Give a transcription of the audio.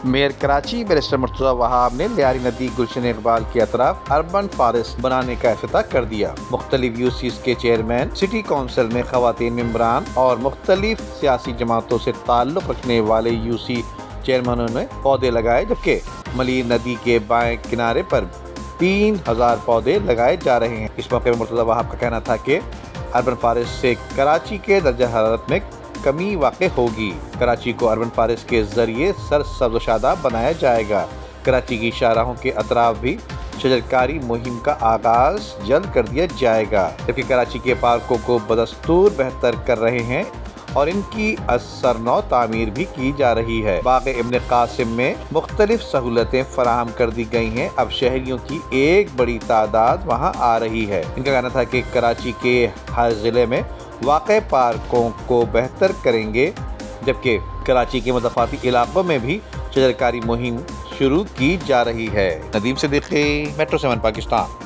Mayor Karachi barrister Murtaza Wahab ने लियारी नदी गुलशन इकबाल के अतराफ अर्बन फॉरेस्ट बनाने का इफ्तिताह कर दिया। मुख्तलिफ यूसीज के चेयरमैन, सिटी काउंसिल में खवातीन मेंबरान और मुख्तलिफ सियासी जमातों से ताल्लुक़ रखने वाले यूसी चेयरमैनों ने पौधे लगाए, जबकि मलीर नदी के बाएं किनारे पर 3000 पौधे लगाए जा रहे हैं। इस मौके पर मुर्तज़ा वहाब का कहना था कि अर्बन फॉरेस्ट से कराची के दर्जा हरारत में कमी वाक़ई होगी। कराची को अर्बन फॉरेस्ट के जरिए सरसब्ज़ व शादाब बनाया जाएगा। कराची की शाहराहों के अतराफ भी शजरकारी मुहिम का आगाज़ जल्द कर दिया जाएगा, जबकि कराची के पार्कों को बदस्तूर बेहतर कर रहे हैं और इनकी असरनौ तामीर भी की जा रही है। बाग़ इब्न कासिम में मुख्तलिफ सहूलतें फराहम कर दी गई हैं। अब शहरियों की एक बड़ी तादाद वहाँ आ रही है। इनका कहना था कि कराची के हर ज़िले में वाक़ई पार्कों को बेहतर करेंगे, जबकि कराची के मुज़फ़्फ़राती इलाकों में भी शजरकारी मुहिम शुरू की जा रही है। नदीम सिद्दीकी, मेट्रो 7 पाकिस्तान।